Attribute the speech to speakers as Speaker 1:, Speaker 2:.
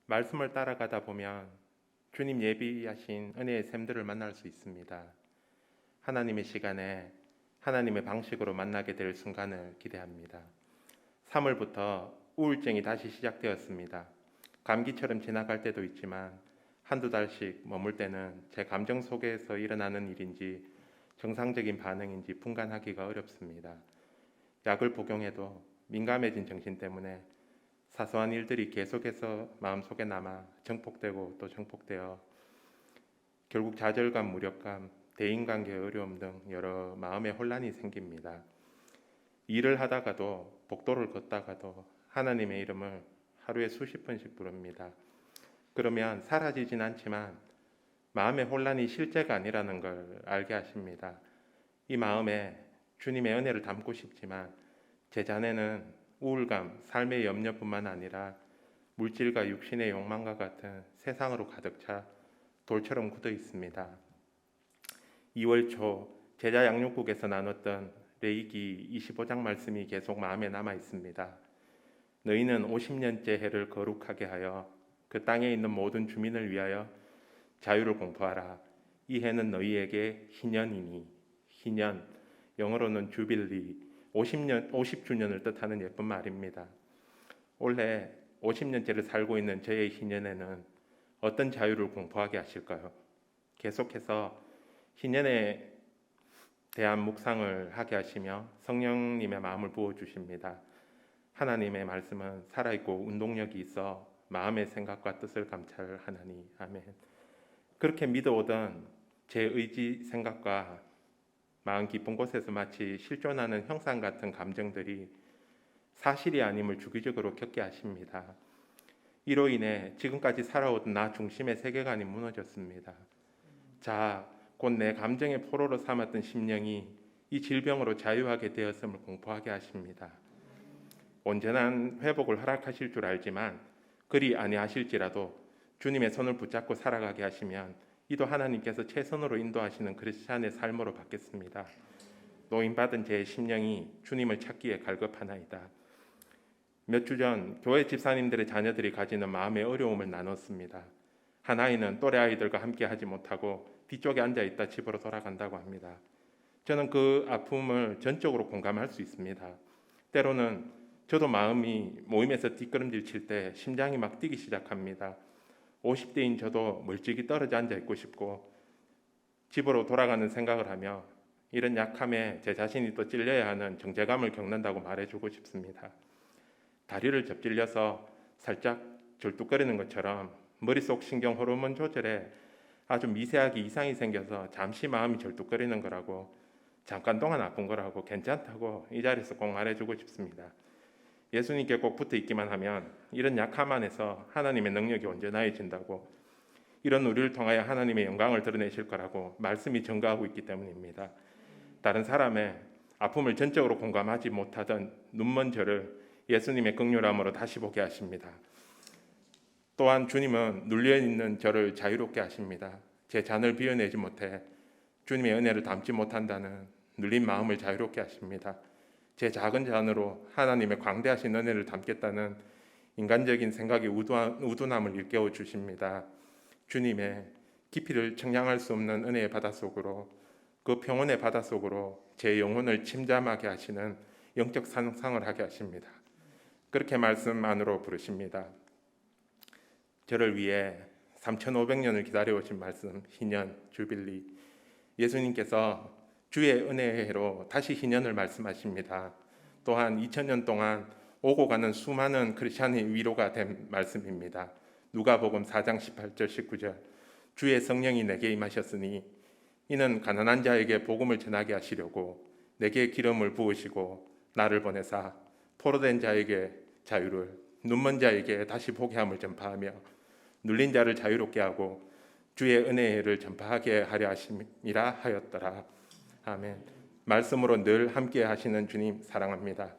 Speaker 1: 말씀을 따라가다 보면 주님 예비하신 은혜의 샘들을 만날 수 있습니다. 하나님의 시간에 하나님의 방식으로 만나게 될 순간을 기대합니다. 3월부터 우울증이 다시 시작되었습니다. 감기처럼 지나갈 때도 있지만 한두 달씩 머물 때는 제 감정 속에서 일어나는 일인지 정상적인 반응인지 분간하기가 어렵습니다. 약을 복용해도 민감해진 정신 때문에 사소한 일들이 계속해서 마음속에 남아 정폭되고 또 정폭되어 결국 좌절감, 무력감, 대인관계 어려움 등 여러 마음의 혼란이 생깁니다. 일을 하다가도 복도를 걷다가도 하나님의 이름을 하루에 수십 번씩 부릅니다. 그러면 사라지진 않지만 마음의 혼란이 실제가 아니라는 걸 알게 하십니다. 이 마음에 주님의 은혜를 담고 싶지만 제 잔에는 우울감, 삶의 염려뿐만 아니라 물질과 육신의 욕망과 같은 세상으로 가득 차 돌처럼 굳어 있습니다. 2월 초 제자 양육국에서 나눴던 레위기 25장 말씀이 계속 마음에 남아 있습니다. 너희는 50년째 해를 거룩하게 하여 그 땅에 있는 모든 주민을 위하여 자유를 공포하라. 이 해는 너희에게 희년이니, 희년, 영어로는 주빌리, 50주년을 뜻하는 예쁜 말입니다. 올해 50년째를 살고 있는 저의 희년에는 어떤 자유를 공포하게 하실까요? 계속해서 희년에 대한 묵상을 하게 하시며 성령님의 마음을 부어주십니다. 하나님의 말씀은 살아있고 운동력이 있어 마음의 생각과 뜻을 감찰하나니. 아멘. 그렇게 믿어오던 제 의지 생각과 마음 깊은 곳에서 마치 실존하는 형상 같은 감정들이 사실이 아님을 주기적으로 겪게 하십니다. 이로 인해 지금까지 살아오던 나 중심의 세계관이 무너졌습니다. 자, 곧 내 감정의 포로로 삼았던 심령이 이 질병으로 자유하게 되었음을 공포하게 하십니다. 온전한 회복을 허락하실 줄 알지만 그리 아니하실지라도 주님의 손을 붙잡고 살아가게 하시면 이도 하나님께서 최선으로 인도하시는 크리스찬의 삶으로 받겠습니다. 노인받은 제 심령이 주님을 찾기에 갈급하나이다. 몇 주 전 교회 집사님들의 자녀들이 가지는 마음의 어려움을 나눴습니다. 한 아이는 또래 아이들과 함께 하지 못하고 뒤쪽에 앉아있다 집으로 돌아간다고 합니다. 저는 그 아픔을 전적으로 공감할 수 있습니다. 때로는 저도 마음이 모임에서 뒷걸음질 칠 때 심장이 막 뛰기 시작합니다. 50대인 저도 멀찍이 떨어져 앉아있고 싶고 집으로 돌아가는 생각을 하며 이런 약함에 제 자신이 또 찔려야 하는 정죄감을 겪는다고 말해주고 싶습니다. 다리를 접질려서 살짝 절뚝거리는 것처럼 머릿속 신경 호르몬 조절에 아주 미세하게 이상이 생겨서 잠시 마음이 절뚝거리는 거라고, 잠깐 동안 아픈 거라고, 괜찮다고 이 자리에서 꼭 말해주고 싶습니다. 예수님께 꼭 붙어 있기만 하면 이런 약함 안에서 하나님의 능력이 온전해진다고, 이런 우리를 통하여 하나님의 영광을 드러내실 거라고 말씀이 증거하고 있기 때문입니다. 다른 사람의 아픔을 전적으로 공감하지 못하던 눈먼 저를 예수님의 긍휼함으로 다시 보게 하십니다. 또한 주님은 눌려있는 저를 자유롭게 하십니다. 제 잔을 비워내지 못해 주님의 은혜를 담지 못한다는 눌린 마음을 자유롭게 하십니다. 제 작은 잔으로 하나님의 광대하신 은혜를 담겠다는 인간적인 생각의 우둔함을 일깨워 주십니다. 주님의 깊이를 청량할 수 없는 은혜의 바닷속으로, 그 평온의 바닷속으로 제 영혼을 침잠하게 하시는 영적 상상을 하게 하십니다. 그렇게 말씀 안으로 부르십니다. 저를 위해 3500년을 기다려오신 말씀, 희년, 주빌리. 예수님께서 주의 은혜로 다시 희년을 말씀하십니다. 또한 2000년 동안 오고 가는 수많은 크리스찬의 위로가 된 말씀입니다. 누가복음 4장 18절 19절. 주의 성령이 내게 임하셨으니 이는 가난한 자에게 복음을 전하게 하시려고 내게 기름을 부으시고 나를 보내사 포로된 자에게 자유를, 눈먼 자에게 다시 보게 함을 전파하며 눌린 자를 자유롭게 하고 주의 은혜를 전파하게 하려 하심이라 하였더라. 아멘. 말씀으로 늘 함께 하시는 주님 사랑합니다.